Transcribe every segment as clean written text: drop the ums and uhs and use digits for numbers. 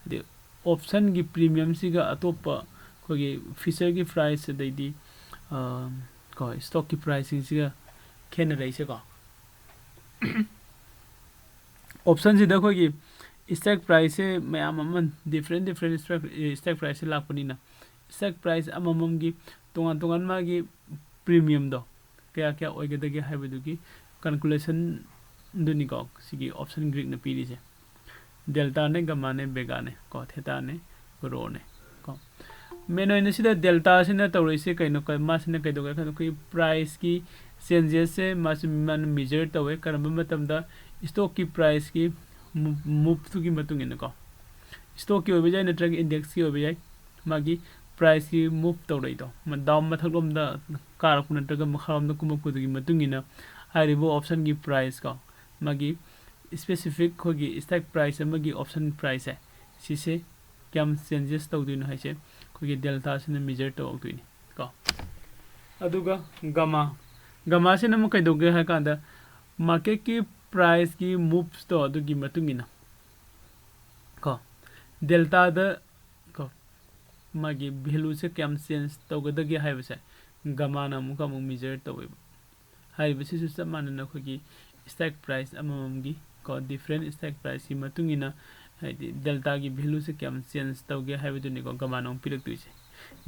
the option gi premium siga atopa kogi feature gi price daidi ko stock ki pricing siga khena dai se ko option sida kogi stack price mayam amman different stack price lakpani na stack price amamam gi tongan ma gi premium do kaya kya oigedage haibedugi calculation duni ko sigi option greek na piri je delta ne gamma ne vega ne ko theta ne rho ne ko meno ina sida delta sina tawri se kaino ka mas ne kaido ka ko price ki changes se mas man measure tawe karamba matam da stock ki price ki move tu ki matung ina ko stock ki obe jai natrag index ki obe jai magi price ki move tawrai do ma down ma thaglom da kar ku natrag ma kharam da kuma ku gi matung ina haribo option ki price ko magi specific khogi stack price amagi option price hai sise kyam changes tawdino haise khogi delta sine measure tawdini ko aduga gamma sine mo kaidoge ha kanda market ki price ki moves to adugi matungina ko delta da ko magi value se kyam change tawgadagi haibase gamma na muka mu measure tawi haibase su samana na khogi stack price amamgi ko different stack price ki matungina delta की value से क्या change तौगे है वो निको गमानों पिरक तुझे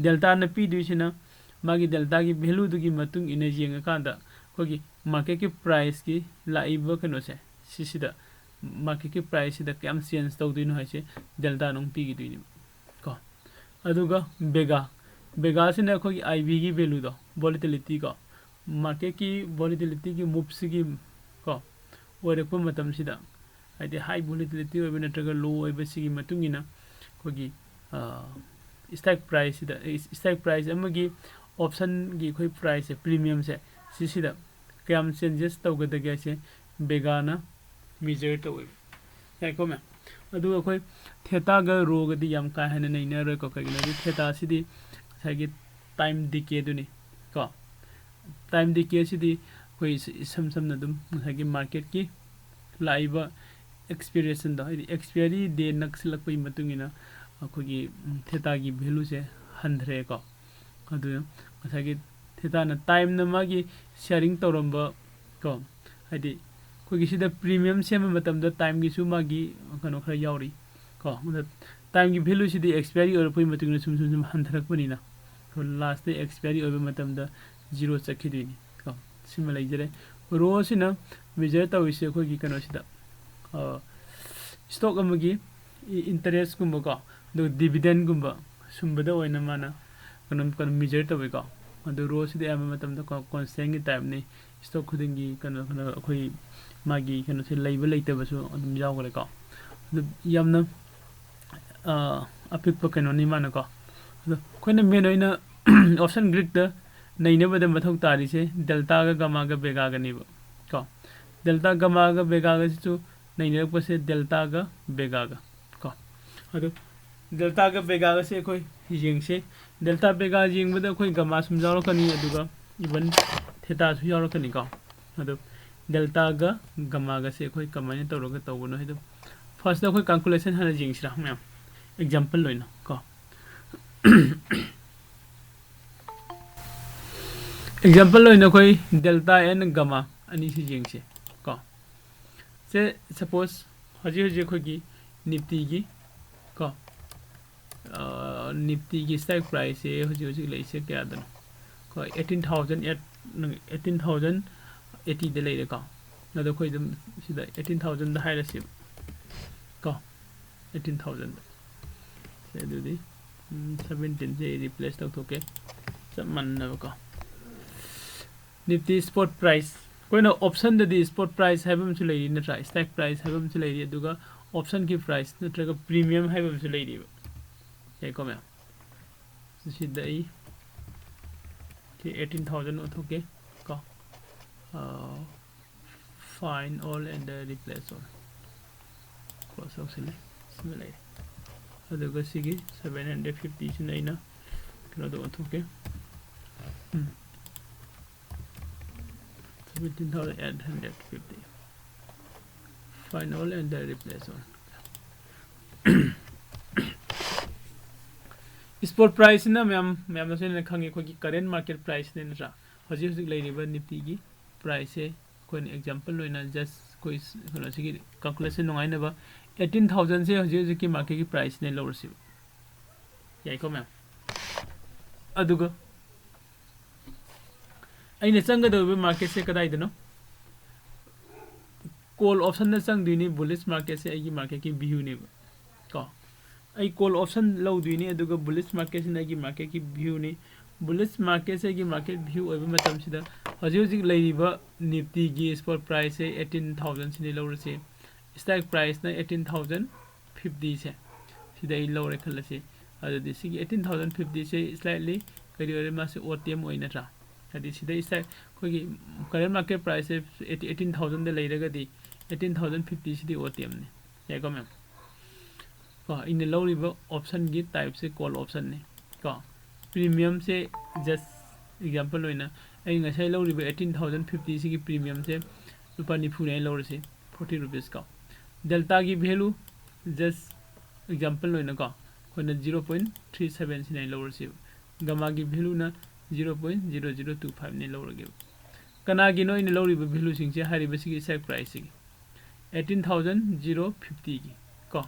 delta न P दुई ना मागी delta की value तो की मतुंग इन्हें जिंग कांदा कोई market की price की लाइव कनो से सिसिदा market की price इधर क्या change तौगे नो है से delta नों पी की दुई को अदुगा बेगा से ना कोई IV की value दो volatility को market की volatility की moves की को वो रेपो मतम सिदा हाइदे हाई वोलेटिलिटी ओइबे नत्रगा लो ओइबे सिगी मतुंगिना कोगी स्टॉक प्राइस अमगी ऑप्शन गी खोई प्राइस प्रीमियम से सिसिदा कयम चेंजेस तौगदगे से बेगाना मेजर तो याको मे अदु खोई थेटा ग रो गदि यम का हने नैना रे को कगिना थेटा सिदी सागी टाइम डिके दुनी को टाइम डिके सिदी खोई सम न दुम सागी मार्केट की लाइव एक्सपीरियंस द एक्सपायरी डे नक्सलक मतुंगिना अखोगी थेटा की वैल्यू से 100 को अदु असागी थेटा न टाइम न मागी शेयरिंग तौरंब को हाइदि खोगी सिदा प्रीमियम सेम मतम द टाइम की सु मागी कनो खरा यावरी को टाइम की वैल्यू सिदी एक्सपायरी और पई मतुंगिना सुम हंथरक पनिना को लास्ट एक्सपायरी और मतम द 0 चखिदिनी को सिम लैजरे रो सिना मेजर तविसे खोगी कनो सिदा स्टॉक अमगी इंटरेस्ट गुम्बा को दो डिविडेंड गुम्बा सुंबदा ओइना माना कन मेजर तवे को अदो रोस दे आम मतम द कॉन्स्टेंट की टाइप ने स्टॉक खुदिंगी कन अखोई मागी कनो से लैब लैतबसु अदुम यावगले को अदु यामना अपिक कनो नि माना को अदो खोइना मेन ओइना ऑप्शन ग्रिड द नैनेबद मथौ तारी से डेल्टा गा गामा गा बेगा गा निबो को डेल्टा गामा गा बेगा गा सिचु नहीं पसे डेल्टा का बेगा का को अदो डेल्टा का बेगा का से कोई जिंग से डेल्टा बेगा जिंग बद कोई गमा सुम जारो कनी अदुगा इवन थेटा सु यारो कनी को अदो डेल्टा का गमा का से कोई कमाने तौरो का तौबनो है तो फर्स्ट द कोई कैलकुलेशन हना जिंग सिरा मैम एग्जांपल लोइना को एग्जांपल लोइना कोई डेल्टा एन गमा अनि से जिंग से से सपोज हजी खोगी निफ्टी की को निफ्टी की स्टॉक प्राइस है हजी लेसे क्या दन को 18,080 दे लेरे को नदो खोई दम सिदा 18,000 द हाइरसिप को 18,000 से दुदी 17 से रिप्लेस तो के सब मन न को निफ्टी स्पॉट प्राइस कोई ना ऑप्शन दे स्पॉट प्राइस है बम चलेरी नत्रा स्टॉक प्राइस है बम चलेरी दुगा ऑप्शन की प्राइस नत्रगा प्रीमियम है बम चलेरी ये को मैं सिदाई कि 18,000 उठोके को fine all and replace all cross out से सिमिलर अदुगा सिगी 750 से नैना कनो दो उठोके 17,850 final and the replace one spot price ना मैम से खांगे कोई करेंट मार्केट प्राइस ने नरा हजी हजी लेरिबा निफ्टी की प्राइस है कोई एग्जांपल लोइना जस्ट कोई कनो से कैलकुलेशन नोंगाइनबा 18000 से हजी हजी की मार्केट की प्राइस ने लोरसी याई को मैम अदुगा अइने चंगदो मार्केट से कदाइदनो कॉल ऑप्शन ना चंगदुनी बुलिश मार्केट से आई मार्केट की व्यू ने को आई कॉल ऑप्शन लौदुनी अदुगा बुलिश मार्केट से आई मार्केट की व्यू ने बुलिश मार्केट से मार्केट व्यू ओइबा मतम सिदा हजी हजी लेरिबा निफ्टी की स्पॉट प्राइस है 18000 से लौरसे स्टॉक प्राइस ना 18050 से सिदा ई लौरे खलसे अदि सिगी 18050 से स्लाइटली करियोरे मासे ओटीएम ओइनरा अदि सिदा स्टॉक कोगी करेंट मार्केट प्राइस है 18000 दे लेरगदी 18050 सिदी ओटीएम ने याको मैम को इन लौरिबा ऑप्शन की टाइप से कॉल ऑप्शन ने को प्रीमियम से जस्ट एग्जांपल होइना आई ngasai लौरिबा 18050 सिगी प्रीमियम से रुपा निफु ने लौरसे 40 रुपीस का डेल्टा की वैल्यू जस्ट एग्जांपल होइना को कोना 0.37 सिनै लौरसे गमा की वैल्यू ना 0.0025 ने लौरगे कना की नो इन लौरिबा वैल्यू सिंग से हारिबा सिगी स्टॉक प्राइस सिगी 18050 की को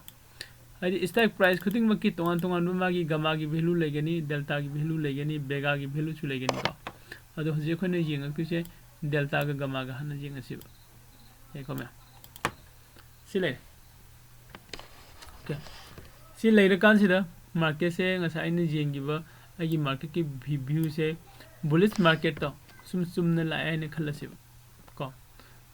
आई स्टॉक प्राइस खुदिंग मकी तोंगान तोंगान मागी गमा की वैल्यू लेगनी डेल्टा की वैल्यू लेगनी बेगा की वैल्यू छु लेगनी को अदो हजे खोने येंगक्तिसे डेल्टा का गमा का हन येंगसिबा याको मै सिले ओके सि लेरकान सिदा मार्केट से ngasa इन येंगिबा आगी मार्केट की व्यू से बुलिश मार्केट तो सुमने लाए ने खलसिबा को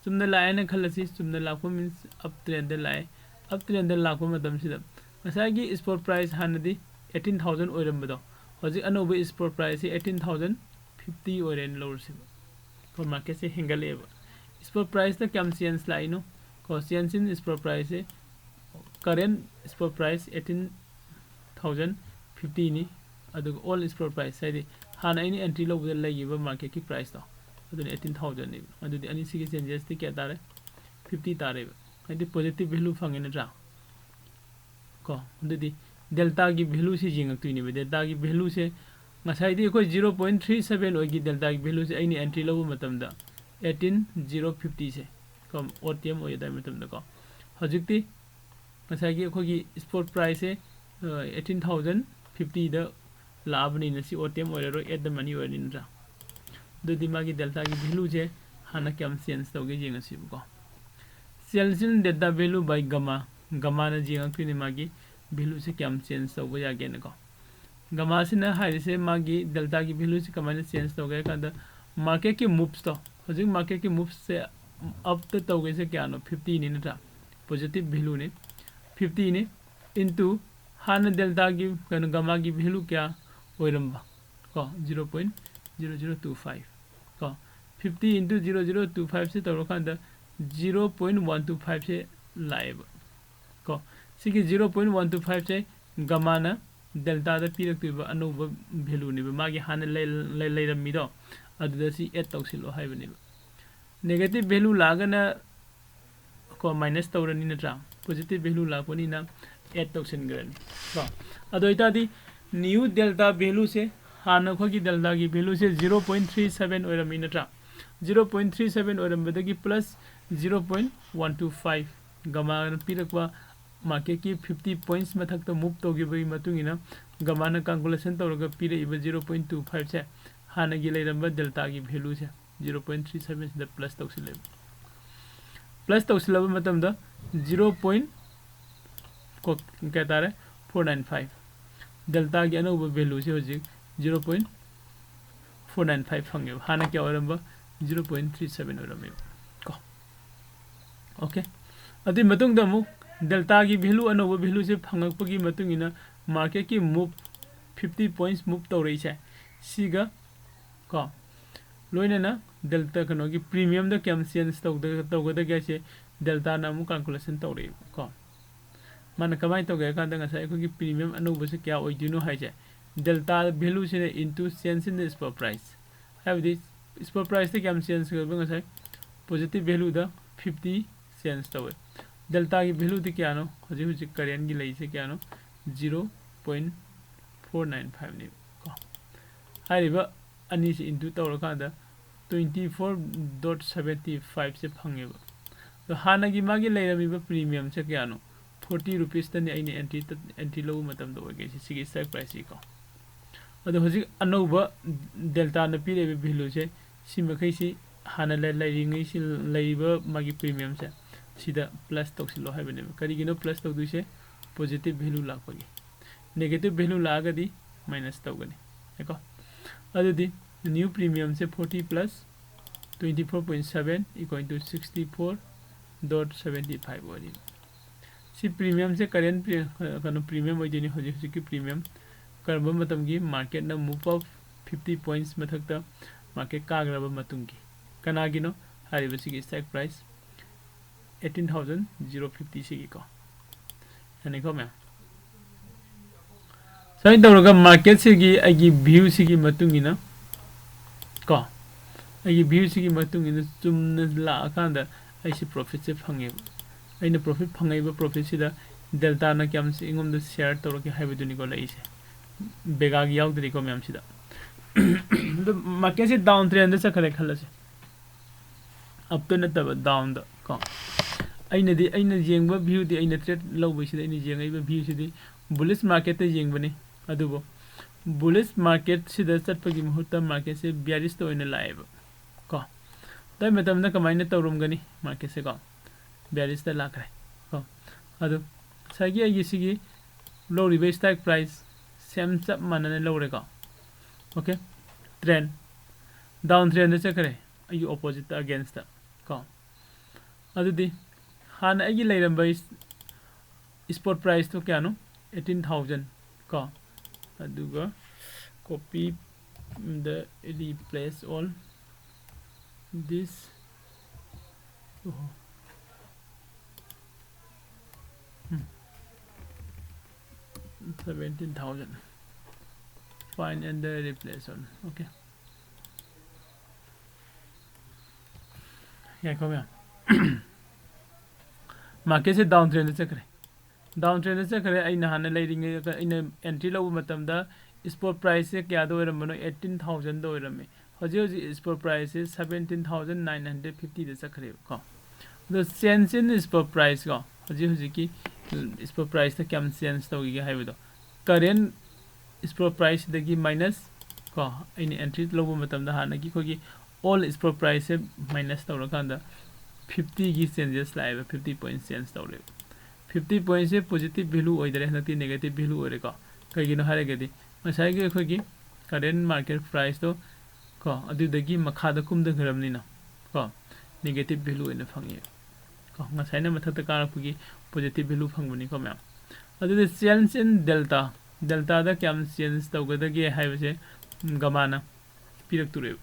सुमने लाए ने खलसि सुमने लाखो मींस अप ट्रेंड दे लाए अप ट्रेंड दे लाखो मतम सिदा ngasa की स्पॉट प्राइस हानदी 18000 ओइरमबदो हजि अनोबे स्पॉट प्राइस 18050 ओइरेन लोरसिबा को मार्केट से हेंगलेबा स्पॉट प्राइस ता कम चेंज लाइनो को चेंज इन स्पॉट प्राइस है करेंट स्पॉट प्राइस 18050 नि अदुग ऑल स्पॉट प्राइस है हाना इनी एंट्री लोबदे लेगिबा मार्केट की प्राइस तो अदुन 18000 नि अदुदि अनि सिगे चेंजेस ति क्या तारे 50 तारे हदि पॉजिटिव वैल्यू फंगे नत्रा को अदुदि डेल्टा की वैल्यू से जिंगक्तुनि डेल्टा की वैल्यू से ngasai ko 0.37 oigi delta की वैल्यू से आइनी एंट्री लो मतमदा 18050 से कम ओटीएम ओय दा मतमदा को हजिकती ngasai की खोगी स्पॉट प्राइस है 18050 द लाबनी नसी ओटीएम ओयरो एट द मनी ओयनिनरा दो दिमागी डेल्टा की वैल्यू से हाना कम चेंज तोगे जेंगसी को सेल्सिन डेल्टा वैल्यू बाय गमा ना जेंगक्ति मागी वैल्यू से कम चेंज तोगे यागे न को गमा से ना हाइसे मागी डेल्टा की वैल्यू से कमाने चेंज तो गए कांदा मार्केट के मूव्स तो हजिक मार्केट के मूव्स से अब तो तोगे से क्या नो 50 ने नटा पॉजिटिव वैल्यू ने 50 ने इनटू हान डेल्टा की कन गमा की वैल्यू क्या ओइरमबा को 0.0025 को 50 इनटू 0025 से तोरो कांदा 0.125 से लाइव को सिगी 0.125 से गमा ना डेल्टा दा पिरक्तिबा अनोबा वैल्यू ने मागी हान लेरमिदो अदुदसी एड तौसिलो हाइबनिबा नेगेटिव वैल्यू लागना को माइनस तौरनी नत्रा पॉजिटिव वैल्यू लागपनी ना एड तौसिनग्रनी को अदोइतादी न्यू डेल्टा वैल्यू से हान खोगी डेल्टा की वैल्यू से 0.37 ओरमी नत्रा 0.37 ओरमबदगी प्लस 0.125 गमा पिरकवा मार्केट की 50 पॉइंट्स मथक तो मूव तोगिबई मतुंगिना गमाना कैलकुलेशन तौरगा पिरेइबा 0.25 से हाना की लेरंबा डेल्टा की वैल्यू से 0.37 से प्लस तौसिले प्लस तौसिलबा मतमदा 0. को कहता है 495 डेल्टा की अनोबा वैल्यू से होजिक 0.495 फंगे हाना क्या ओरंबा 0.37 ओरमे को ओके अदि मतुंग दमु डेल्टा की वैल्यू अनोबा वैल्यू से फंगकपगी मतुंगिना मार्केट की मूव 50 पॉइंट्स मूव तौरई से सिगा को लोइना डेल्टा कनो की प्रीमियम द कम चेंज तौगदा गसे डेल्टा ना मु कैलकुलेशन तौरई को मन कमाई तौगे कांदा ngasa को की प्रीमियम अनोबा से क्या ओइदिनो हाइजे डेल्टा वैल्यू से into change in the spot price have this spot price ते कम चेंज करबा ngasa पॉजिटिव वैल्यू द 50 चेंज तौवे डेल्टा की वैल्यू दी क्या नो हजी हजी करेंट की लई से क्या नो 0.495 2495 ni ko hariba ani se into tawra kada 24.75 se phangeba तो हाना की मागी लेरमी बा प्रीमियम से क्या नो 40 रुपीस तने आइने एंट्री लो मतम दो के सिगी स्ट्राइक प्राइस को अदो हजि अनौबा डेल्टा न पीरे वैल्यू से सिमखै सि हाना लेरिङै सि लेरिबा मागी प्रीमियम से सिदा प्लस तोक्सिलो हाइबने करिगिनो प्लस तोदु से पॉजिटिव वैल्यू लापगी नेगेटिव वैल्यू लागदी माइनस तोगनी हेको अदुदि न्यू प्रीमियम से 40 प्लस 24.7 इक्वल टू 64.75 वाली सी प्रीमियम से करेंट कनो प्रीमियम होइदिनी होजि की प्रीमियम करबा मतम की मार्केट ना मूव अप 50 पॉइंट्स मथकता मार्केट काग्रबा मतुंगी कनागिनो हारिबा सिगी स्ट्राइक प्राइस 18050 सिगी को यानी को मैं सही तौरगा मार्केट सिगी आगी व्यू सिगी मतुंगिना को आगी व्यू सिगी मतुंगिना चुमना लाखांदा ऐसे प्रॉफिट से फंगे अइना प्रॉफिट फंगैबा प्रॉफिट सिदा डेल्टा ना क्याम से इंगम द शेयर तौर के हाइबदुनी को लइसे बेगा की याउदरी को मैम सिदा द मार्केट से डाउन ट्रेंड से खरे खलसे अप तो नतब डाउन द को अइना जेंगबा व्यू दि अइना ट्रेड लौबै सिदा अइना जेंगैबा व्यू सिदि बुलिश मार्केट ते जेंगबनी अदुबो बुलिश मार्केट सिदा चटपगी मुहूर्त मार्केट से बियरिश तो ओइना लाएबा को तै मतम ना कमाइना तौरमगनी मार्केट से को बियरिश त लाखरे को अदु सागी आगी सिगी लौरिबे स्ट्राइक प्राइस सेम चप मानने लौरे को ओके ट्रेंड डाउन ट्रेंड से करे आई ऑपोजिट अगेंस्ट को अदुदि हान आई लेरम बाइस स्पॉट प्राइस तो क्या नो 18000 को अदुगा कॉपी द replace all this 17,000 fine and the replace on okay yeah come here market से डाउन ट्रेंड से करे आई नहाने लेरिंगे इन एंट्री लो मतम दा स्पॉट प्राइस से क्या दो रमनो 18000 दो रमे हजे स्पॉट प्राइस से 17950 दे सकरे को द सेंस इन स्पॉट प्राइस को हजे की स्पॉट प्राइस ता क्याम सेंस तोगी हाइबदो करेंट स्पॉट प्राइस दगी माइनस को इन एंट्री लो मतम दा हाना की खोगी ऑल स्पॉट प्राइस से माइनस तौर कांदा 50 की चेंजेस लाइव 50 पॉइंट चेंज तौरे 50 पॉइंट से पॉजिटिव वैल्यू ओइदरे हनती नेगेटिव वैल्यू ओरे को कगिनो हारेगदी मसाइगे खोगी करेंट मार्केट प्राइस तो को अदुदगी मखादा कुमद घरमनिना को नेगेटिव वैल्यू इन फंगे को मसाइना मथत कारपुगी पॉजिटिव वैल्यू फंगबनी को मैम अदुदे चेंज इन डेल्टा दा क्याम चेंज तौगदगे हाइबसे गमाना पिरक तुरे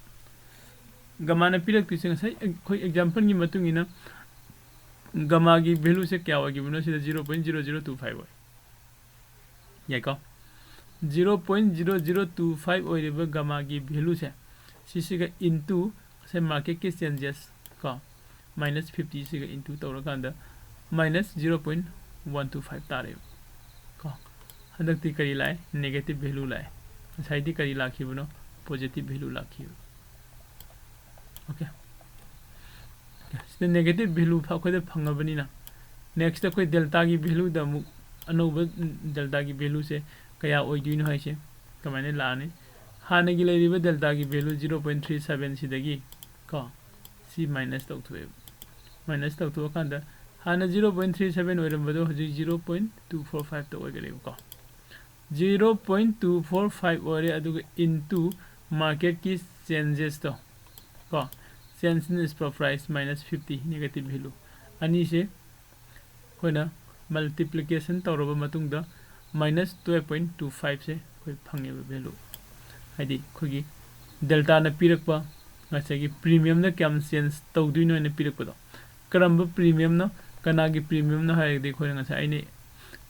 गमाना पिरक तुसे कोई एग्जांपल की मतुंगिना गमा की वैल्यू से क्या होगी बनो से 0.0025 हो याको 0.0025 ओइरेबा गमा की वैल्यू से सिसिगा इनटू से मार्केट के चेंजेस का -50 सिगा इनटू तौर कांदा -0.125 तारे को हदकती करी लाए नेगेटिव वैल्यू लाए साइडी करी लाखी बनो पॉजिटिव वैल्यू लाखी ओके नेगेटिव वैल्यू फाखोदे फंगबनिना नेक्स्ट कोई डेल्टा की वैल्यू द अनोब डेल्टा की वैल्यू से कया ओइदिनो हाइसे कमाने लाने हाने की लेरिबे डेल्टा की वैल्यू 0.37 सिदगी को सी माइनस तौथु कांदा हाना 0.37 ओइरमबदो हजि 0.245 तो ओइगले को 0.245 ओरे अदुग इनटू मार्केट की चेंजेस तो को change in spot price -50 negative value अनि से कोइना मल्टीप्लिकेशन तौरबा मतुंगदा -12.25 से कोई फंगेबा वैल्यू हाइदी खोगी डेल्टा न पिरकपा ngasi प्रीमियम न क्याम चेंज तौदुइनो ने पिरकपदो करम प्रीमियम न कनागी प्रीमियम न हाइदि खोइ ngasi आइने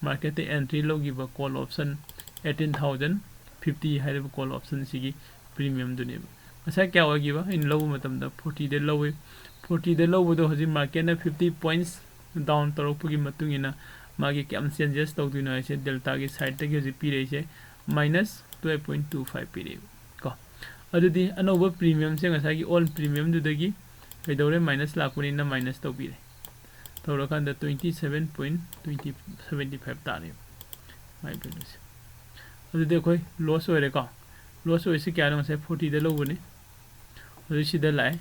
मार्केट ते एंट्री लोगिबा कॉल ऑप्शन 18050 हाइबा कॉल ऑप्शन सिगी प्रीमियम दुने ngasi क्या होगिबा इन लो मतम द 40 दे लोवे 40 दे लोबदो हजि मार्केट न 50 पॉइंट्स डाउन तरोपगी मतुंगिना मागी क्याम चेंजेस तौदुइनो आइसे डेल्टा की साइड तक हजि पिरेसे minus 12.25 pire ko adudi anova premium se ngasai all premium du dagi kaidore minus lakuni na minus to pire tawra kanda 27.2075 tare my values adudi koi loss ore ko loss oi se kya no sai 40 de lo bune adu sida lai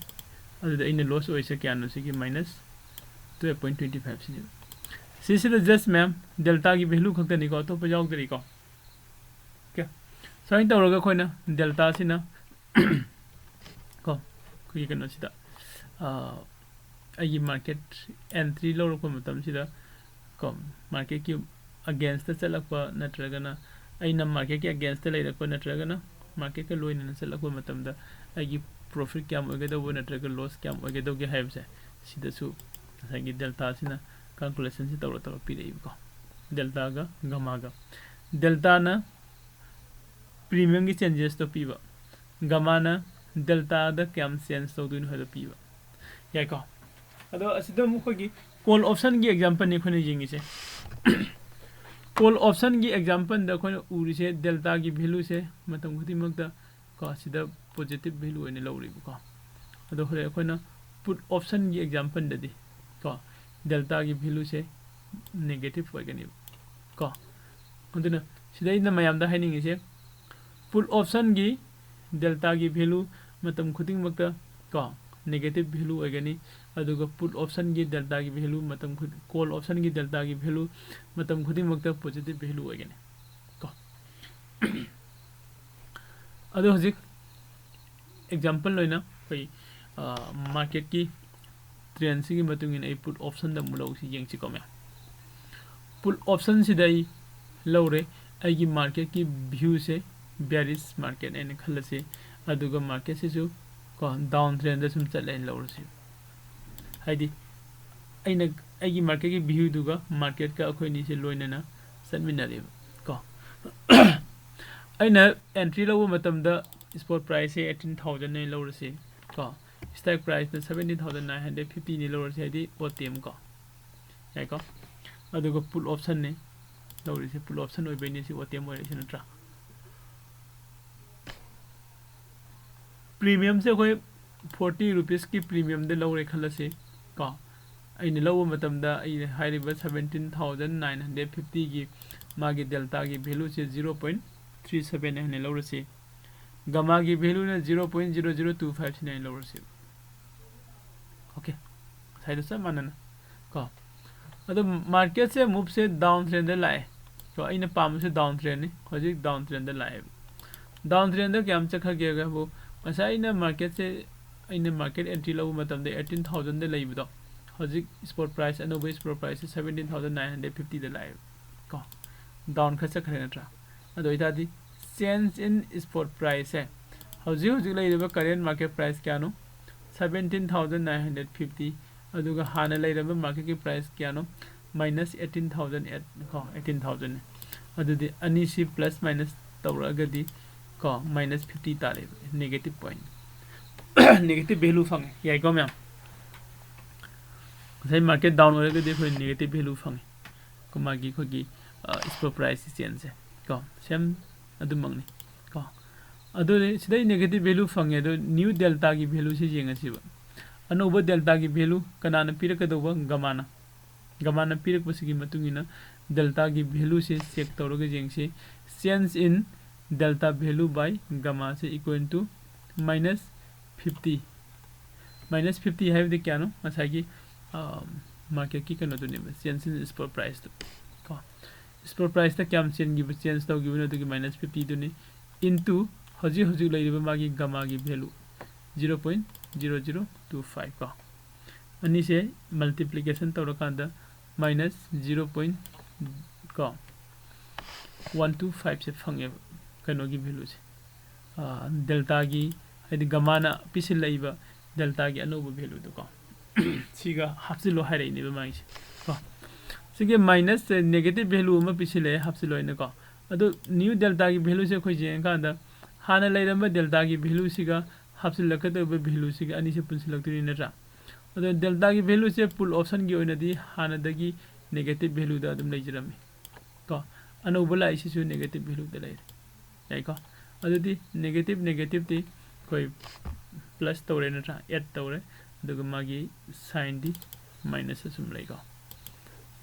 adu ina loss oi se kya no se ki minus 12.25 से just ma'am delta की value खक्ता नहीं को तो पजाओ तरी को क्या sign तौरगा खोइना delta सिना को कुई कनो सिदा आई मार्केट एंट्री लो को मतम सिदा को मार्केट की अगेंस्ट चलकपा नत्रगना आइना मार्केट की अगेंस्ट लेरको नत्रगना मार्केट के लोइन चलकपा मतम दा आई प्रॉफिट क्या होगेदो नत्रग लॉस क्या होगेदो के हाइबसे सिदसु साइगी डेल्टा सिना calculation से तौर तौर पी रही को डेल्टा का गमा का डेल्टा ना प्रीमियम की चेंजेस तो पीवा गमा ना डेल्टा द कैम चेंज तो दुन है तो पीवा या को अदो असिदो मुखो की कॉल ऑप्शन की एग्जांपल ने खोने जिंगी से कॉल ऑप्शन की एग्जांपल द खोने उरी से डेल्टा की वैल्यू से मतम खुदी मगदा को सिदा पॉजिटिव वैल्यू ने लौरी को अदो होरे खोना पुट ऑप्शन की एग्जांपल ददी को डेल्टा की वैल्यू से नेगेटिव होगनी को अदुना सिदा इन मयाम दा हाइनिंग से पुट ऑप्शन की डेल्टा की वैल्यू मतम खुदिंग मगदा को नेगेटिव वैल्यू होगनी अदुगा पुट ऑप्शन की डेल्टा की वैल्यू मतम खुद कॉल ऑप्शन की डेल्टा की वैल्यू मतम खुदिंग मगदा पॉजिटिव वैल्यू होगनी को अदो हजिक एग्जांपल लोइना कोई मार्केट की ट्रेंड की मतुंग इन पुट ऑप्शन द मुलो सी यंग चिको में पुट ऑप्शन सिदाई लौरे आई मार्केट की व्यू से बेरिश मार्केट एने खल से अदुगा मार्केट से जो को डाउन ट्रेंड सुम चले लौर से हाइदी आइना आई मार्केट की व्यू दुगा मार्केट का अखोय नि से लोइना सनमिनरे को आइना एंट्री लो मतम द स्पॉट प्राइस से 18000 ने लौर से को स्टॉक प्राइस ने 17950 ने लोअर से दी ओटीएम को है को अदुगो पुल ऑप्शन ने लोअर से पुल ऑप्शन ओइ बेनि से ओटीएम ओइ से नत्रा प्रीमियम से कोई 40 रुपीस की प्रीमियम दे लोअर खल से को आइने लो मतम दा आई हाइरिबा 17950 की मागी डेल्टा की वैल्यू से 0.37 ने लोअर से गमा की वैल्यू ने 0.0025 ने लोअर से ओके साइड से मानना को अदो मार्केट से मूव से डाउन ट्रेंड लाए तो इन पाम से डाउन ट्रेंड ने हजिक डाउन ट्रेंड लाए डाउन ट्रेंड क्या हम चखा गया वो मसा इन मार्केट से इन मार्केट एंट्री लो मतलब 18000 दे लेबदो हजिक स्पॉट प्राइस अनोबे स्पॉट प्राइस 17950 दे लाए को डाउन खा चखरे नत्रा अदो इतादी चेंज इन स्पॉट प्राइस है हजिक लेबा करेंट मार्केट प्राइस क्या नो 17950 अदुगा हाना लेरबा मार्केट की प्राइस क्या नो minus 18000 को 18000 अदुदी अनी सी प्लस माइनस तौरगदी को minus 50 तारे negative point negative value fungi याई को मैम सही मार्केट डाउन होरगदी कोई नेगेटिव वैल्यू फंगे को मागी को की स्पॉट प्राइस चेंज है को सेम अदु मंगनी को अदो सिदai नेगेटिव वैल्यू फंगे अदो न्यू डेल्टा की वैल्यू से जेंगसिबा अनोबा डेल्टा की वैल्यू कनाना पिरकदोबा गमाना पिरकबसिगी मतुंगिना डेल्टा की वैल्यू से चेक तौरगे जेंगसे change in delta value by gamma से इक्वल टू -50 -50 है दे क्या नो मसागी मार्केट की कनो दुने चेंज इन स्पॉट प्राइस को स्पॉट प्राइस ता क्या चेंज गिव चेंज तो गिवन तो -50 दुने इनटू हजी हजी लेरिबा मागी गमा की वैल्यू 0.0025 को अनि से मल्टीप्लिकेशन तौरकांदा -0.125 से फंगे कनो की वैल्यू से डेल्टा की हदि गमाना पिसिल लइबा डेल्टा की अनोबो वैल्यू तो को सिगा हाफसिलो हाइराइने बमाइ से को सिगे माइनस नेगेटिव वैल्यू म पिसिले हाफसिलो इने को अदो न्यू डेल्टा की वैल्यू से खोइ जें कांदा हाना लेरम डेल्टा की वैल्यू सिगा हाफसिल लकदबे वैल्यू सिगा अनि से पुनसिलक्तुनि नत्रा अदो डेल्टा की वैल्यू से पुल ऑप्शन की ओइनदी हानादगी नेगेटिव वैल्यू दा अदुम लेजरमी को अनोबला इसिसु नेगेटिव वैल्यू दा लेर याइको अदुदी नेगेटिव नेगेटिव दी कोई प्लस तौरे नत्रा ऐड तौरे दुगु मागी साइन दी माइनस असुम लेको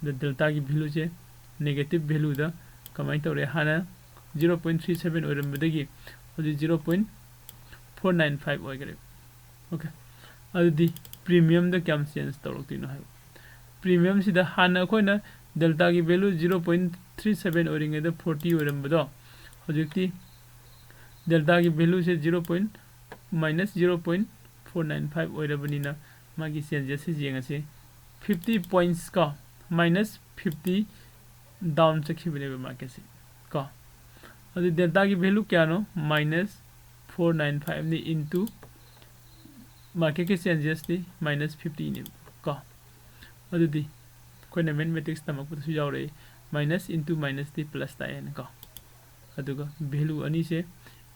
द डेल्टा की वैल्यू से नेगेटिव वैल्यू दा कमाई तौरे हाना 0.37 ओरमबदगी होजि 0.495 ओइगरे ओके अदुदी प्रीमियम दा क्याम चेंज तौरक्तिनो हाय प्रीमियम सिदा हाना खोइना डेल्टा की वैल्यू 0.37 ओरिंगे दा 40 ओरमबदो होजिति डेल्टा की वैल्यू से 0.495 ओइरबनिना मागी चेंजेस से जेंगसे 50 पॉइंट्स का -50 डाउन चखिबने मार्केट से का अदि डेल्टा की वैल्यू क्या नो -495 नि इनटू मार्केट के चेंजेस दी -50 नि का अदि कोइना मैथमेटिक्स तमक पुसु यावरे माइनस इनटू माइनस दी प्लस तायन का अदुगा वैल्यू अनि से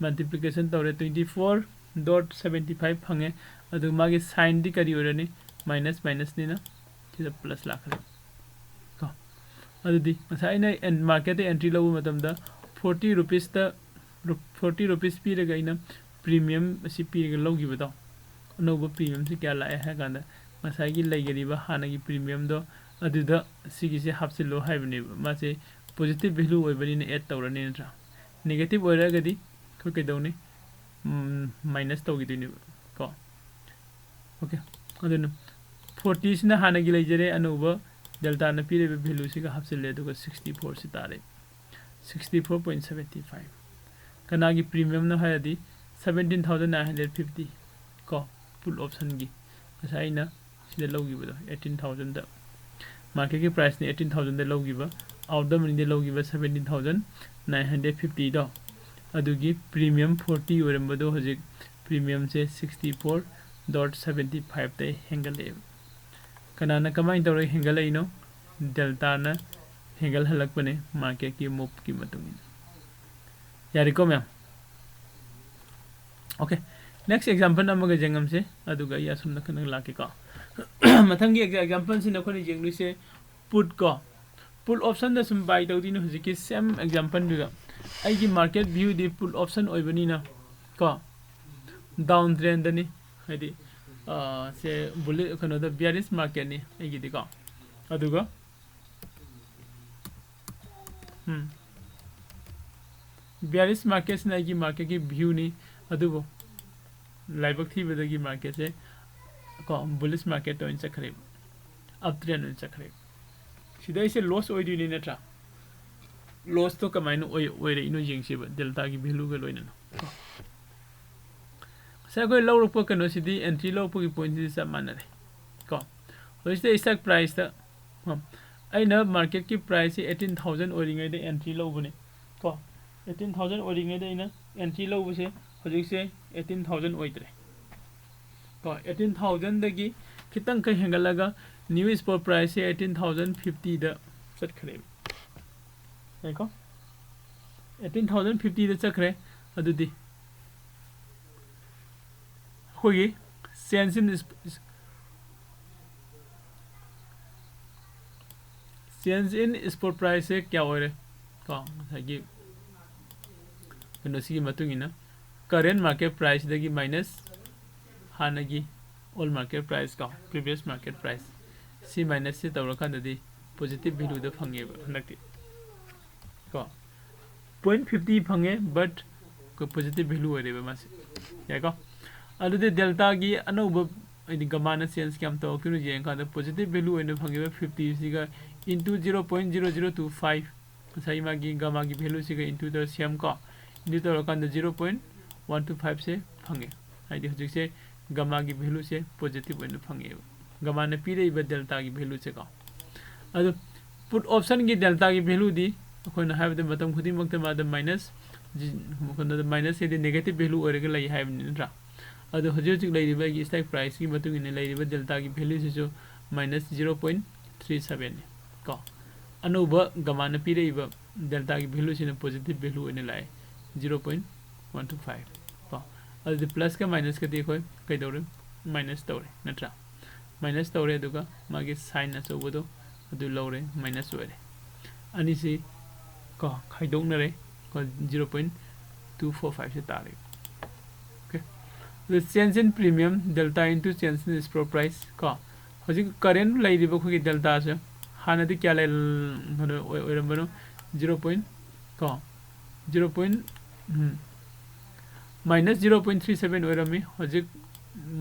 मल्टीप्लिकेशन तौरे 24.75 फंगे अदु मागे साइन दी करी ओरनी माइनस माइनस निना सिदा प्लस लाखरे का अदुदी मसाइना एंड मार्केट एंट्री लबु मतमदा 40 रुपीस ता 40 रुपीस पीरगा इना प्रीमियम असि पीरगा लौगिबदो अनोबो प्रीमियम से क्या लाए है गांदा मसाइगी लैगरिबा हानागी प्रीमियम दो अदुदा सिगिसे हापसिलो हाइबने मासे पॉजिटिव वैल्यू ओइबनिना ऐड तौरनी नत्रा नेगेटिव ओइरगदी कोइ कैदौने माइनस तौगिदिनि को ओके अदुन 40 सिना हानागी लैजरे अनोबो डेल्टा न पीरेबे वैल्यू सिगा हापसिले अदुगा 64 सि तारे 64.75 कनागी प्रीमियम न हायदी 17950 को फुल ऑप्शन गी असाइना सिदा लौगिबदो 18000 दा मार्केट की प्राइस ने 18000 दे लौगिबा आउट द मनी दे लौगिबा 17950 दो अदुगी प्रीमियम 40 ओरमबदो हजिक प्रीमियम से 64.75 ते हेंगले कनाना कमाइन तौरे हेंगले इनो डेल्टा न हेंगल हलकपने मार्केट की मूव की मतुंगिन यारिको मैम ओके नेक्स्ट एग्जांपल नमगे जेंगम से अदुगा या सुन नखन लाके का मथंगी एग्जांपल से नखोनि जेंगलु से पुट को पुल ऑप्शन द सम बाय तौदिनो हजिकी सेम एग्जांपल दुगा आइगी मार्केट व्यू दी पुल ऑप्शन ओइबनिना को डाउन ट्रेंड नि हाइदी से बुले कनो द बियरिश मार्केट नि आइगी दिको अदुगा बियरिश मार्केट ने आइगी मार्केट की व्यू नि अदुबो लाइबक थीबदगी मार्केट से को बुलिश मार्केट तो इन चखरे अप ट्रेंड इन चखरे सिदा इसे लॉस ओइदिनि नत्रा लॉस तो कमाइन ओइरे इनो जेंगसिबा डेल्टा की वैल्यू ग लोइना सा कोइ लौरप कनो सिदी एंट्री लौप की पॉइंट से सब मानरे को होइसे स्टॉक प्राइस ता आइना मार्केट की प्राइस 18000 ओरिङै दे एंट्री लौबने को 18000 ओरिङै दे इना एंट्री लौबसे होजिक से 18000 ओइद्रे को 18000 दगी खितंग क हेंगलगा न्यू स्पॉट प्राइस से 18050 द चटखरे देखो 18050 द चखरे अदुदी होगी चेंज इन स्पॉट प्राइस से क्या हो रहे को हागी कनोसी की मतुंगिना करेंट मार्केट प्राइस दगी माइनस हानगी ऑल मार्केट प्राइस का प्रीवियस मार्केट प्राइस सी माइनस से तौरखानददी पॉजिटिव वैल्यू द फंगे हनकति को 0.50 फंगे बट को पॉजिटिव वैल्यू ओइरेबा मासे याको अदुदे डेल्टा की अनोब इदि गमाना चेंज क्याम तो किनु जें का पॉजिटिव वैल्यू ओइने फंगे 50 सिगा इनटू 0.0025 सही मागी गमा की वैल्यू सिगा इनटू द सेम का इनटू तौरखान 0.125 से फंगे आइदि हजिक से गमा की वैल्यू से पॉजिटिव ओइने फंगे गमा ने पीरेइबा डेल्टा की वैल्यू से का अदु पुट ऑप्शन की डेल्टा की वैल्यू दी अखोना हाइबदे मतम खुदी मक्ते माद माइनस मुखंदा माइनस से नेगेटिव वैल्यू ओइरेगा लई हाइबनि नत्रा अदु हजिक लैरिबा की स्टॉक प्राइस की मतुंग इन लैरिबा डेल्टा की वैल्यू से जो -0.37 को अनोबा गमान पीरेइबा डेल्टा की वैल्यू से पॉजिटिव वैल्यू इन लाए 0.125 को अदु प्लस का माइनस का देखो कैदौरे माइनस तौरे नत्रा माइनस तौरे दुगा मागे साइन अचौबदो अदु लौरे माइनस ओइरे अनि से को खाइदौनरे को 245 से तारे okay the change in premium delta into change in spot price को हजिक current लाइरिबो खुगी delta से हाना दी क्या ले ओरम 0. को 0. minus 0.37 ओरमी हजिक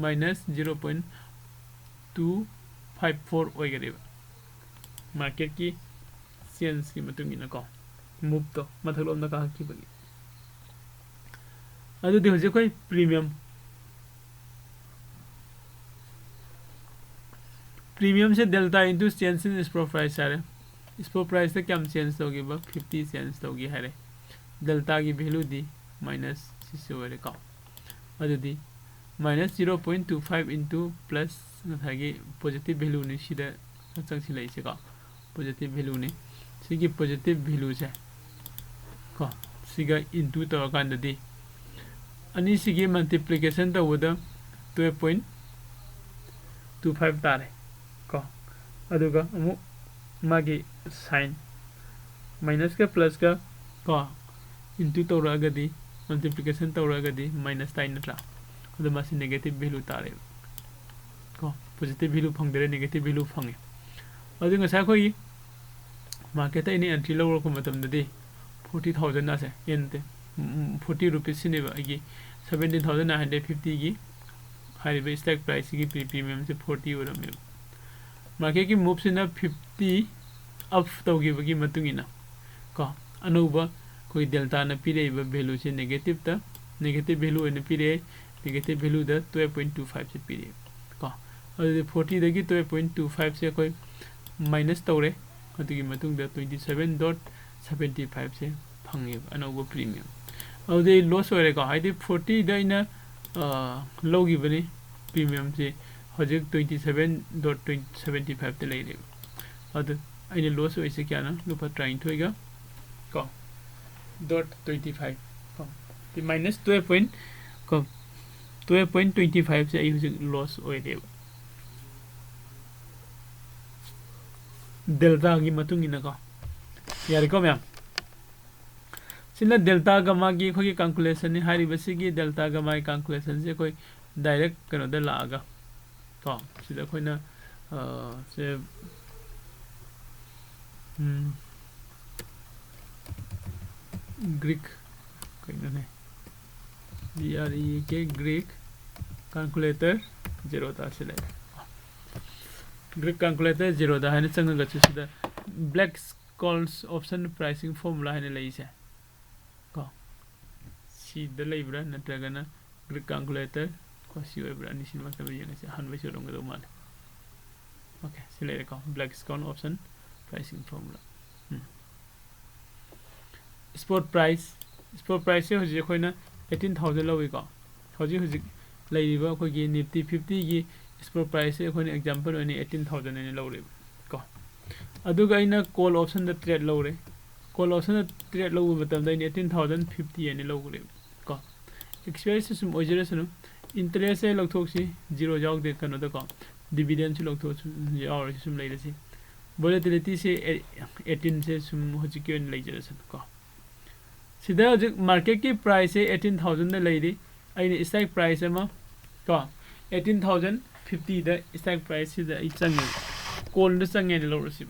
minus 0.254 ओइगरेबा मार्केट की चेंज की मतुंगिना को मूव तो मथलोम ना कहा की बगी अदु दे हजे कोई प्रीमियम से डेल्टा इनटू चेंज इन स्पॉट प्राइस है स्पॉट प्राइस से क्या चेंज होगी बा 50 सेंस होगी है डेल्टा की वैल्यू दी माइनस से होरे का अदु दी माइनस 0.25 इनटू प्लस नथागी पॉजिटिव वैल्यू ने सिदा चंगसि लैसे का पॉजिटिव वैल्यू ने सिगी पॉजिटिव वैल्यू से को सिगा इनटू तो कांद दी अनि सिगी मल्टीप्लिकेशन तो वदा 12.25 तारे को अदुगा अमु मागी साइन माइनस का प्लस का को इनटू तो रगदी मल्टीप्लिकेशन तो रगदी माइनस ताइन नत्रा अदु मासी नेगेटिव वैल्यू तारे को positive value फंगदरे negative value fungi अदु ngasa khoi मार्केट इनी एंट्री लवर को मतलब दे 40,000 ना से एंते 40 रुपीस सिने बागी 17,950 की हाईवे स्टॉक प्राइस की प्रीमियम से 40 और में मार्केट की मूव से ना 50 अप तौगी बगी मतुंगिना को अनोबा कोई डेल्टा ना पिरे वैल्यू से नेगेटिव वैल्यू ने पिरे नेगेटिव वैल्यू द 12.25 से पिरे को और 40 दगी 12.25 से कोई माइनस तौरे अदुगी मतुंग द 27.75 से फंगे अनोबो प्रीमियम अदे लॉस होरे का हाइदे 40 दैना लोगी बने प्रीमियम से हजिक 27.75 ते लेरे अदु आइने लॉस होइसे क्या ना लुपा ट्राइंग थोइगा को .25 को ते माइनस 12.25 से आई हजिक लॉस होइदे डेल्टा की मतुंग इना का यार को मैम सिना डेल्टा गमा की खोगी कैलकुलेशन है हारी बसी की डेल्टा गमा की कैलकुलेशन से कोई डायरेक्ट कनो द लागा तो सिदा खोइना से ग्रीक कइनो ने के ग्रीक कैलकुलेटर जेरोधा से ले ग्रीक कैलकुलेटर जेरोधा है चंगा गचुसिदा Black Scholes option pricing formula है लेइसे को सी द लेब्रा नत्रगना ग्रीक कैलकुलेटर को सी ओब्रा निसिन मत बयने से हनबे सोरंग दो माल ओके सिले को Black Scholes option pricing formula spot price से होजे खोइना 18,000 लवी को होजे होजे लेइबा खोगी निफ्टी 50 की स्पॉट प्राइस से खोने एग्जांपल ओने 18,000 ने लौरे को अदुगा इना कॉल ऑप्शन द ट्रेड लौरे कॉल ऑप्शन द ट्रेड लौ मतलब द 18,050 ने लौरे को एक्सपायरी से सुम ओजरेसन इंटरेस्ट से लौथोक्सी जीरो जाउ दे कनो द को डिविडेंड से लौथो और सुम लेइरसी वोलेटिलिटी से 18 से सुम होजिके ने लेजरसन को सिदा मार्केट की प्राइस से 18,000 ने लेरी आइने स्टॉक प्राइस अमा को 18,050 द स्टॉक प्राइस से द चंगे कॉल द चंगे ने लौरसी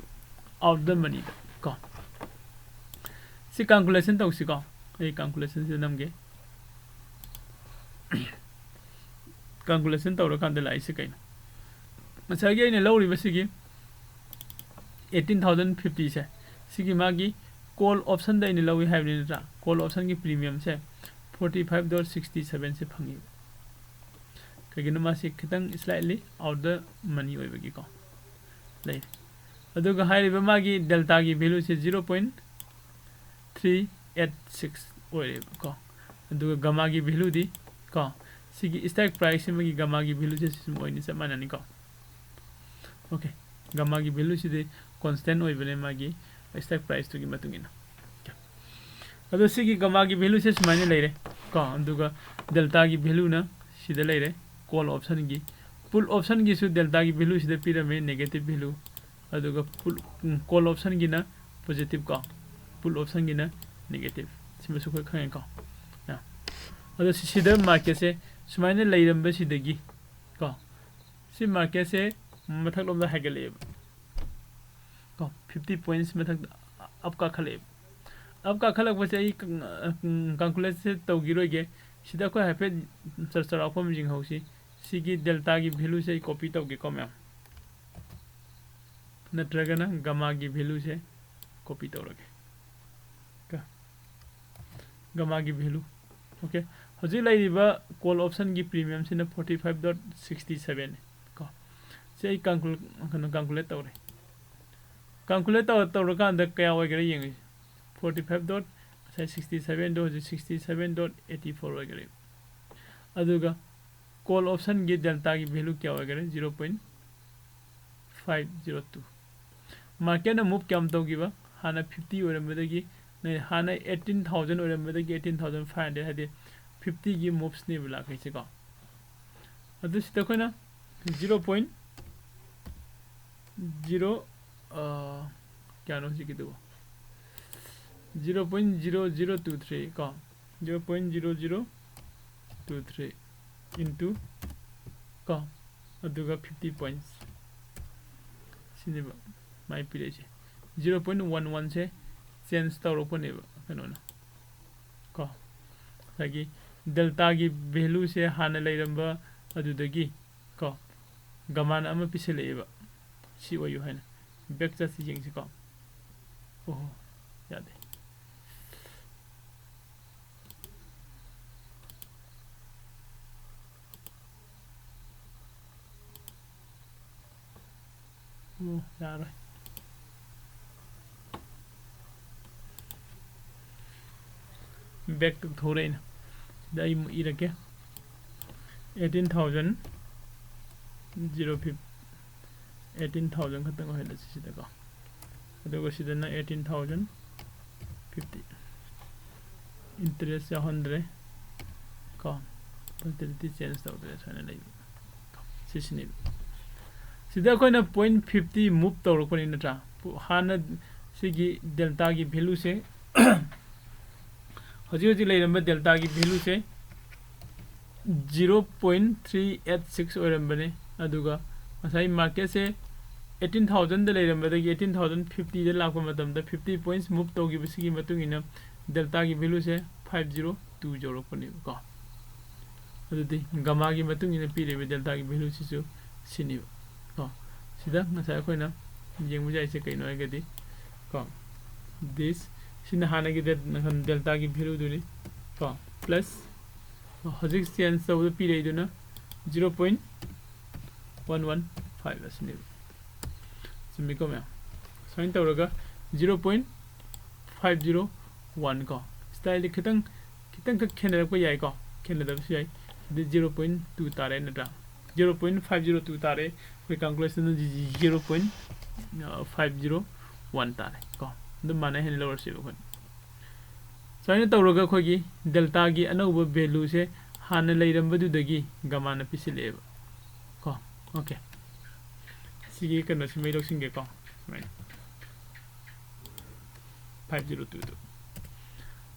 आउट द मनी द को सी कैलकुलेशन तौसी को ए कैलकुलेशन से नमगे कैलकुलेशन तौर कांद लाइसे कइनो मसागे ने लौरी बसिगी 18,050 से सिगी मागी कॉल ऑप्शन द ने लौई हाइबने नत्रा कॉल ऑप्शन की प्रीमियम से 45.67 से फंगी कगिनो मासी खितंग स्लाइटली आउट द मनी ओइबगी को ले अदुगा हाइरिबा मागी डेल्टा की वैल्यू से 0.386 ओइरे को अदुगा गमा की वैल्यू दी को सिगी स्टॉक प्राइस में की गमा की वैल्यू से सिम ओइनी से माननी को ओके गमा की वैल्यू से कांस्टेंट ओइबने मागी स्टॉक प्राइस तो की मतुंगिना अदो सिगी गमा की वैल्यू से माने लेरे को अदुगा डेल्टा की वैल्यू ना सिदा लेरे कॉल ऑप्शन की पुल ऑप्शन की सु डेल्टा की वैल्यू सिदा पिरमे नेगेटिव वैल्यू अदुगा पुल कॉल ऑप्शन की ना पॉजिटिव को पुल ऑप्शन की ना नेगेटिव सिम सु खय को अदो सिदा मार्केट से सुमाइने लेरंबे सिदगी को सी मार्केट से मथक लोम दा हेगले को 50 पॉइंट्स मथक अब का खले अब का खलक बसे आई कैलकुलेट से तौगिरोगे सिदा को हैफे चर ऑफम जिंग हौसी सिगी डेल्टा की वैल्यू से कॉपी तौगे को मैम नत्रगना गामा की वैल्यू से कॉपी तौरगे का गामा की वैल्यू ओके हजि लाइरिबा कॉल ऑप्शन की प्रीमियम सिना 45.67 को से कैलकुलेट तौरे कैलकुलेट तौर कांदा कया होगरे यंगे 45.67 दो 67.84 होगरे अदुगा कॉल ऑप्शन की डेल्टा की वैल्यू क्या होगरे 0.502 मार्केट ना मूव क्या तौगिबा हाना 50 ओरमबदगी ने हाना 18000 ओरमबदगी 18500 हादे 50 की मूव्स ने बुला कैसे को अदु सिदा कोना 0.0 क्या नो जी किदो 0.0023 को 0.0023 into को अदुगा 50 पॉइंट्स सिनेबा माय पिरे 0.11 से चेंज तौरपनेबा कनोना को ताकि डेल्टा की वैल्यू से हाना लेरंबा अदुदगी को गमान अमा पिसलेबा सी ओयु हैना बैक चसी जिंग को ओहो यादे ओ यार बैक थोड़े ना दाई इरके 18,000 18,000 खतंग होइला सिदा को अदुगा सिदना 18,050 इंटरेस्ट 100 को पर्सेंटेज चेंज तौदरे सने लई सिसनि सिदा कोइना 0.50 मूव तौरकनि नत्रा हाना सिगी डेल्टा की वैल्यू से हजी लेरंबा डेल्टा की वैल्यू से 0.386 ओरंबने अदुगा मसाई मार्केट से 18,000 द लेरंबदगी 18,050 द लाखो मतम द 50 पॉइंट्स मूव तौगी बसिगी मतुंगिना डेल्टा की वैल्यू से 5020 पने को अदुदी गामा की मतुंगिना पीरेबे डेल्टा की वैल्यू सिसु सिनि को सिदा मसाई कोइना येंगबु जाइसे कइनो आगदी को दिस सिना हाना की डेल्टा की वैल्यू दुनी को प्लस हजिक चेंज तौद पीरेदुना 0.115 असनि सिमिको में साइन तौरगा 0.501 को स्टाइल खितंग का खेनरक याय को खेनदबस याय 0.2 तारे नटा 0.502 तारे कोई कैलकुलेशन 0.501 तारे को दम माने हेन लोअर से बखन साइन तौरगा खोगी डेल्टा की अनौब वैल्यू से हाना लेरंबदुदगी गमाना पिसिलेब को ओके सिगी कनो सिमै लोक्सिंगे को 502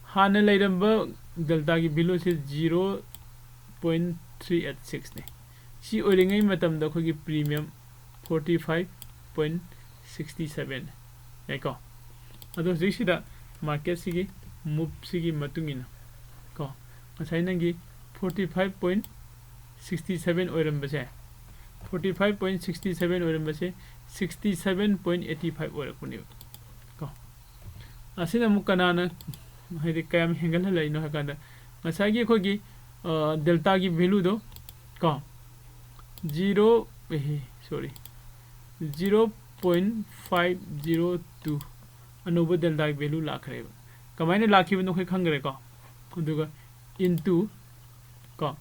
हाना लेरंबा डेल्टा की वैल्यू से 0.386 ने सी ओरिंगै मतम द खोगी प्रीमियम 45.67 एको अदो जिसिदा मार्केट सिगी मूव सिगी मतुंगिना को मसाइनगी 45.67 ओरंबसे 45.67 ओरंबसे 67.85 ओरकुनि को असिना मुकनाना हेदि कयम हेंगल लैनो हकांदा मसागी खोगी डेल्टा की वैल्यू दो को 0.502 अनोब डेल्टा की वैल्यू लाखरेबा कमाइने लाखिबनो खै खंगरे को अदुगा इनटू को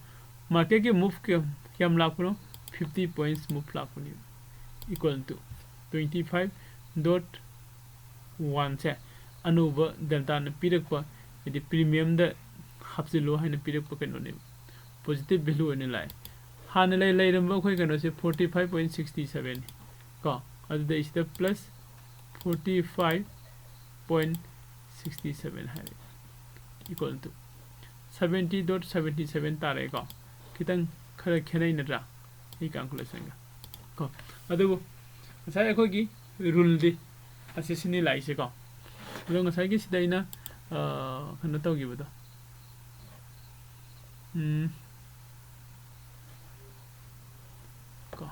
मार्केट के मूव के क्या लाखनो 50 पॉइंट्स मूव लाखनी इक्वल टू 25.1 से अनोब डेल्टा न पिरकपा यदि प्रीमियम द हापसिलो हाइन पिरकपा कनो पॉजिटिव वैल्यू ने लाए हाने लेरंबा खोय कनो से 45.67 को अदुदा इस द प्लस 45.67 है इक्वल टू 70.77 तारे को खितंग खर खेनै नत्रा ई कैलकुलेशन को अदुबो ngасai akhoi gi rule di asisini laise ko ado ngасai gi sidaina khana tawgi bodo ko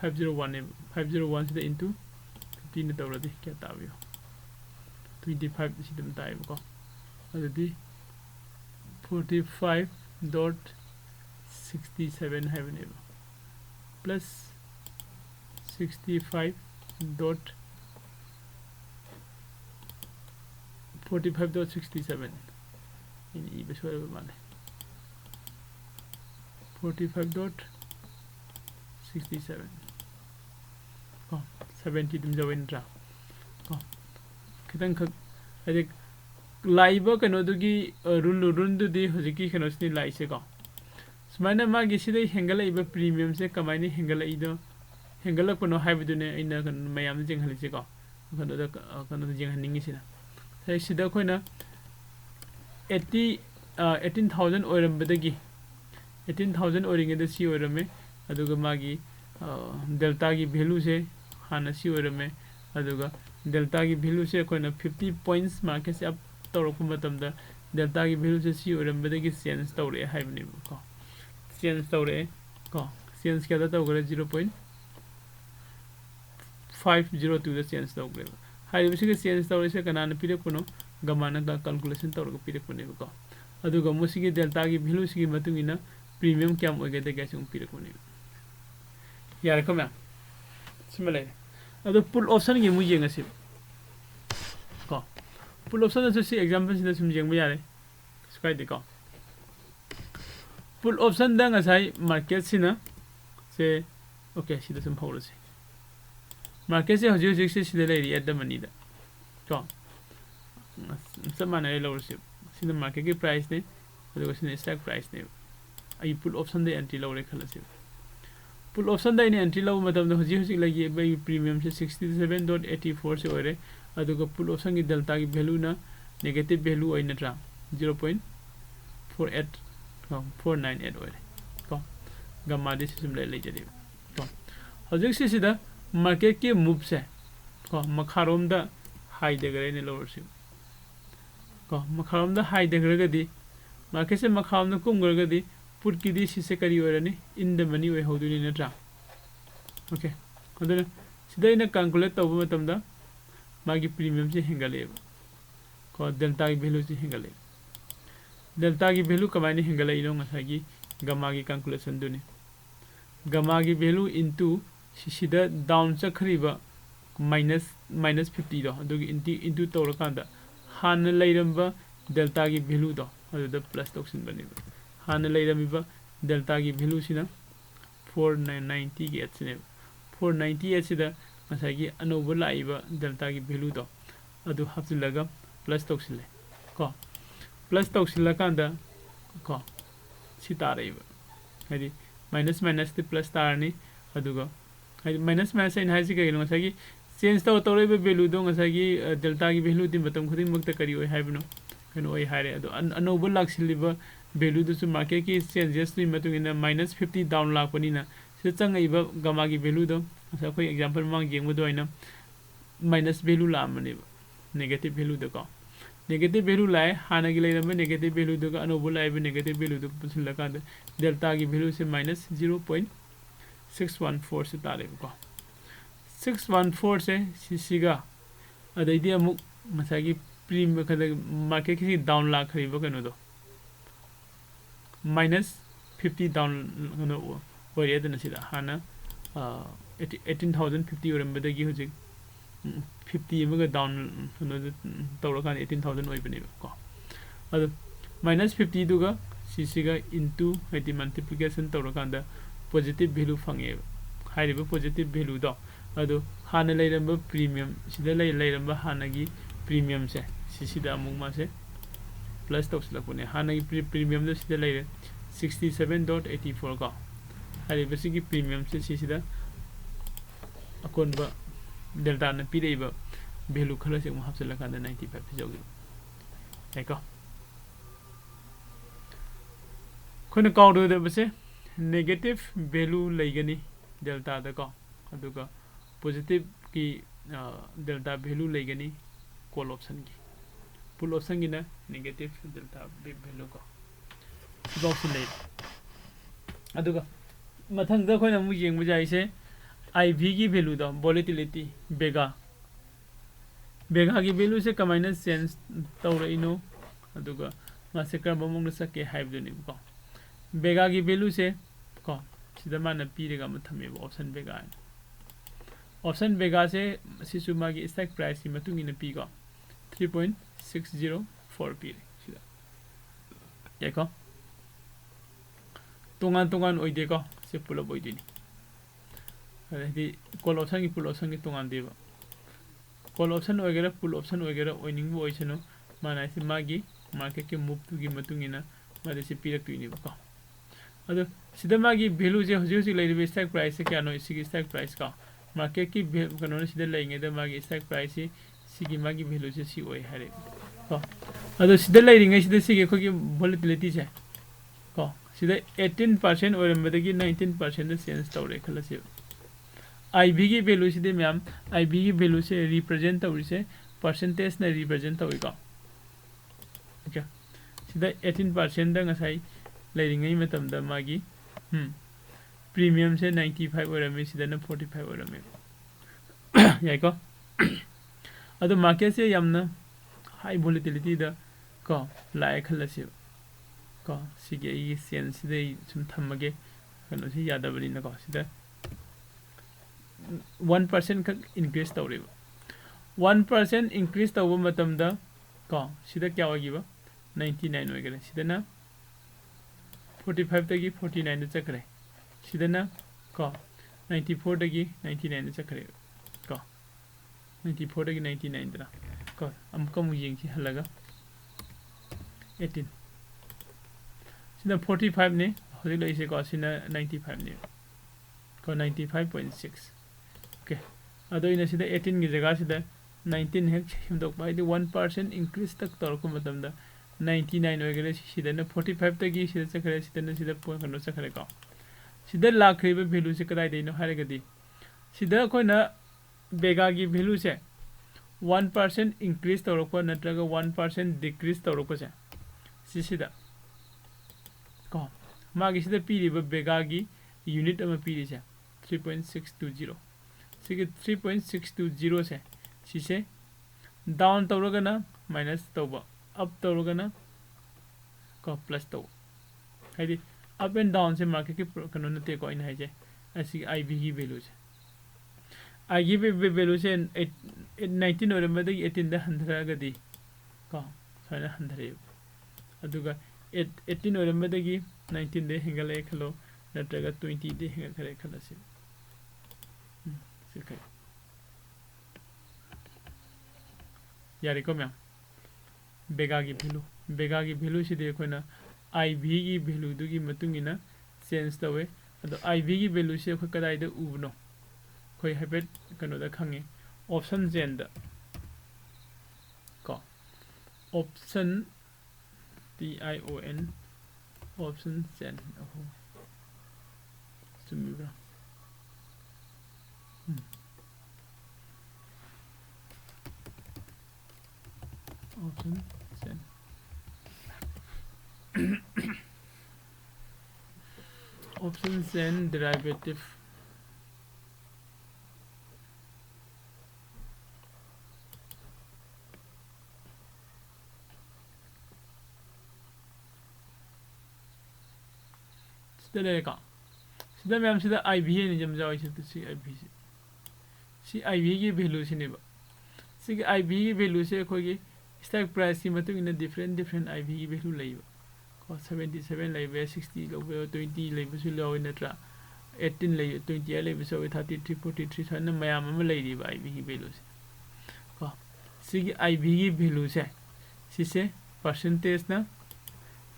501 sida into 15 tawradi kya tabiyo 25 sidam taibo ko adudi 45.67 haveneba plus 45.67 in e besware mane 45.67 ko 70 dum jawendra ko kitang khak ajek live कनो दुगी run दुदी हजिकी कनो स्नि लाइसे को स्माइना मागी सिदे हेंगल इबा premium से कमाइनी हेंगल इदो हेंगल पनो हाइबदुने इना कन मयाम जिंग हलिसे को कनो जिंग हनिंगी सिना sai sida khoina 18000 oiram badagi 18000 oring eda si oirame aduga magi delta gi value se hana si oirame aduga delta gi value se khoina 50 points market se up तौरक मतमदा डेल्टा की वैल्यू से सी ओरमबदगी चेंज तौरे हाइबने को change तौरे को change क्या तौगरे 0.502 the change तौगरे हाइबसे के change तौरे से कनान पिरकुनो गमाना का कैलकुलेशन तौरक पिरकुने को अदुगा मुसिगी डेल्टा की वैल्यू सिगी मतुंगिना प्रीमियम क्या होगे दे गैस पिरकुने यार कमा सिमले अदु पुल ऑप्शन की मुझे ngasi को पुल ऑप्शन से एग्जांपल से सुम जेंग यारे स्काई देखो पुल ऑप्शन दा ngасai मार्केट सिना से ओके सिदा सुम होरो से मार्केट से हजु हजु से सिदा लेरी एट द मनी दा को सब माने लोअर से सिदा मार्केट की प्राइस ने अदुगा सिना स्टॉक प्राइस ने आई पुल ऑप्शन दे एंट्री लोरे खलसे पुल ऑप्शन दा ने एंट्री लो मतलब हजु हजु लगी बई प्रीमियम से 67.84 से ओरे अदुगा पुल ऑप्शन की डेल्टा की वैल्यू ना नेगेटिव वैल्यू ओइ नत्रा 0.48 498 ओइ को गम्मा दि सिस्टम ले जदि को हजिक सिदा मार्केट के मूव से को मखारोम दा हाई देगरे ने लोअर से को मखारोम दा हाई देगरगदि मार्केट से मखारोम दा कुमगरगदि पुट की दि सिसे करी ओरनी इन द मनी ओइ होदुनि नत्रा ओके अदुना सिदा इन कैलकुलेट तब मतमदा मागी प्रीमियम से हेंगले को डेल्टा की वैल्यू से हेंगले डेल्टा की वैल्यू कमाइने हेंगले इनो ngसागी गमा की कैलकुलेशन दुने गमा की वैल्यू इनटू सिदा डाउन चखरिबा माइनस 50 दो अदुगी इनटू तौरकांदा हान लेरंबा डेल्टा की वैल्यू दो अदुदा प्लस तौसिन बनेबा हान लेरमिबा डेल्टा की वैल्यू सिना 498 सिने 498 सिदा ngसागी अनोबो लाइबा डेल्टा की वैल्यू दो अदु हापसिलगा प्लस तौसिले को प्लस तौसिला कांदा को सितारेबा हादि माइनस माइनस ते प्लस तारनी अदुगा हादि माइनस माइनस इन हाइसि कइनो ngसागी चेंज तौरेबा वैल्यू दो ngसागी डेल्टा की वैल्यू दिन मतम खुदिन मक्ता करी ओइ हाइबनो कनो ओइ हाइरे अदु अनोबो लाक्सिलिबा वैल्यू दु मार्केट की चेंजेस नि मतुगिना -50 डाउन लापनिना से चंगइबा गमा की वैल्यू दो ऐसा कोई एग्जांपल मांग जेंग बदो आइना माइनस वैल्यू लामने नेगेटिव वैल्यू दको नेगेटिव वैल्यू लाए हाना की लेरम नेगेटिव वैल्यू दको अनोबो लाए नेगेटिव वैल्यू दको पुसिल का डेल्टा की वैल्यू से -0.614 से तारे को 614 से सिसिगा अदैदि अमुक मसागी प्रीम खद मार्केट की डाउन लाखरिबो कनो दो -50 डाउन कनो ओरे दन सिदा हाना 18,050 ओरमबदगी हुजिक 50 अमगा डाउन तौरकान 18,000 ओइबने को अदु -50 दुगा सिसिगा इनटू हाइदि मल्टीप्लिकेशन तौरकान दा positive value fungi हाइरिबो positive value दो अदु हाना लेरंबा प्रीमियम सिदा लेरंबा हानागी प्रीमियम से सिसिदा अमुक मासे प्लस तौसलकने हानागी प्रीमियम दो सिदा लेरे 67.84 को हाइरिबसिगी प्रीमियम से सिसिदा अकोनबा डेल्टा न पीरेब वैल्यू खरस एक हापचलकान 95 जौगी याको खोन काउदबसे नेगेटिव वैल्यू लेगनी डेल्टा द को अदुगा पॉजिटिव की डेल्टा वैल्यू लेगनी कॉल ऑप्शन की पुल ऑप्शन की ना नेगेटिव डेल्टा वैल्यू को बॉक्स ले अदुगा मथंग द खोना मु येंग बजाइसे IV की वैल्यू द वोलेटिलिटी वेगा की वैल्यू से कमाइना चेंज तौरइनो अदुगा मासे कर बमंग सके हाइबदुनि को वेगा की वैल्यू से को सिदा माना पीरेगा मथमे ऑप्शन वेगा से सिसुमा की स्टॉक प्राइस की मतुंग इन पी को 3.604 पीरे सिदा याको तोंगान ओइदे को से पुल ओइदिनी अदि कॉल ऑप्शन की तोंगान देबा कॉल ऑप्शन वगैरह पुल ऑप्शन वगैरह ओइनिंग बो ओइसनो माना से मागी मार्केट के मूव टू की मतुंग इन मादे से पीरक तुइनी बको अदो सिदा मागी वैल्यू जे हजि लेरिबे स्टॉक प्राइस से क्या नो इसी की स्टॉक प्राइस का मार्केट की कनो सिदा लेंगे द मागी स्टॉक प्राइस से सिगी मागी वैल्यू से सी ओइ हारे को अदो सिदा लेरिंगे सिदा सिगे खोगी वोलेटिलिटी से को सिदा 18% ओरमबदगी 19% चेंज तौरे खलसे IV की वैल्यू सिदे मैम IV की वैल्यू से रिप्रेजेंट तौरिसे परसेंटेज ना रिप्रेजेंट तौइ को ओके सिदा 18% द ngasai लेरिंगे मतम द मागी प्रीमियम से 95 ओरमे सिदा ना 45 ओरमे याइको अदो मार्केट से यामना हाई वोलेटिलिटी द को लाए खलसे को सिगे ई सेंस दे सुम थमगे कनो से यादबली न को सिदा 1% का इंक्रीज तौरे 1% इंक्रीज तौब मतम द को सिदा क्या होगिबा 99 वगैरह सिदा ना 45 तगी 49 द चक्रे सिदा ना को 94 तगी 99 द चक्रे को 94 तगी 99 द को अमका मु येंग हलगा 18 सिदा 45 ने होदि लइसे को सिना 95 ने को 95.6 ओके अदो इन सिदा 18 की जगह सिदा 19 हेक हिमदोक बाइदि 1% इंक्रीज तक तौरको मतम द 99 वगैरह सिदा न 45 तगी सिदा चखरे सिदा न सिदा पॉइंट कनो चखरे को सिदा लाखरिबे वैल्यू से कदाइ दैनो हारेगदि सिदा कोइना वेगा की वैल्यू से 1% इंक्रीज तौरको नत्रगा 1% डिक्रीज तौरको से सिदा को मागी सिदा पीरिबे वेगा की यूनिट अमा पीरि से 3.620 सिगे 3.620 से सिसे डाउन तौरगना माइनस तौबा अप तौरगना को प्लस तौ हाइदि अप एंड डाउन से मार्केट के कनो नते को इन हाइजे असि IV की वैल्यू से IV की वैल्यू से 19 और मदे 18 द 100 गदी को साना 100 अदुगा 18 और मदे 19 दे हेंगले खलो नत्रगा 20 दे हेंगल खरे खलसे सिलकै यारे को मैम वेगा की वैल्यू से देखोना IV की वैल्यू दुगी मतुंगिना चेंज तवे अदो IV की वैल्यू से खो कदाइ द उबनो खोय हैबेट कनो द खंगे ऑप्शन जेन द को ऑप्शन TION ऑप्शन जेन ओहो सुमिब्रा ऑप्शन जेन ऑप्शन जेन डेरिवेटिव सिदा सिदा मैम सिदा IV ने जम जाओ सी IV की वैल्यू सिनेबा सी IV की वैल्यू से खोगी स्टॉक प्राइस की मतुंग इन डिफरेंट IV की वैल्यू लेबा को 77 लेबे 60 लेबे 20 लेबे सु लो नत्रा 18 लेबे 20 लेबे सो 33 43 सन मयाम अम लेरिबा IV की वैल्यू से को सी IV की वैल्यू से सिसे परसेंटेज ना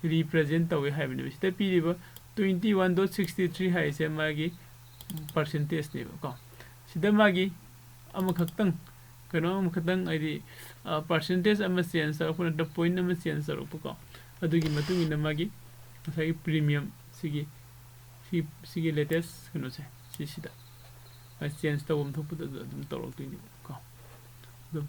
रिप्रेजेंट तवे हाइबने सिदा पीरिबा 21.63 है से मागी परसेंटेज ने को सिदा मागी ꯑꯃꯈꯛꯇꯪ ꯀꯩꯅꯣ ꯑꯃꯈꯛꯇꯪ ꯍꯥꯏꯗꯤ ꯄꯥꯔꯁꯦꯟꯇꯦꯖ ꯑꯃ ꯆꯦꯟꯖ ꯇꯧꯔꯛꯄ ꯅꯠꯇ꯭ꯔꯒ ꯄꯣꯏꯟ ꯑꯃ ꯆꯦꯟꯖ ꯇꯧꯔꯛꯄꯀꯣ ꯑꯗꯨꯒꯤ ꯃꯇꯨꯡ ꯏꯟꯅ ꯃꯥꯒꯤ ꯉꯁꯥꯏꯒꯤ ꯄ꯭ꯔꯤꯃꯤꯌꯝ ꯁꯤꯒꯤ ꯂꯦꯇꯦꯁ ꯀꯩꯅꯣꯁꯦ ꯁꯤꯁꯤꯗ ꯆꯦꯟꯖ ꯇꯧꯐꯝ ꯊꯣꯛꯄꯗ ꯑꯗꯨꯝ ꯇꯧꯔꯛꯇꯣꯏꯅꯦꯕ ꯀꯣ ꯑꯗꯨꯝ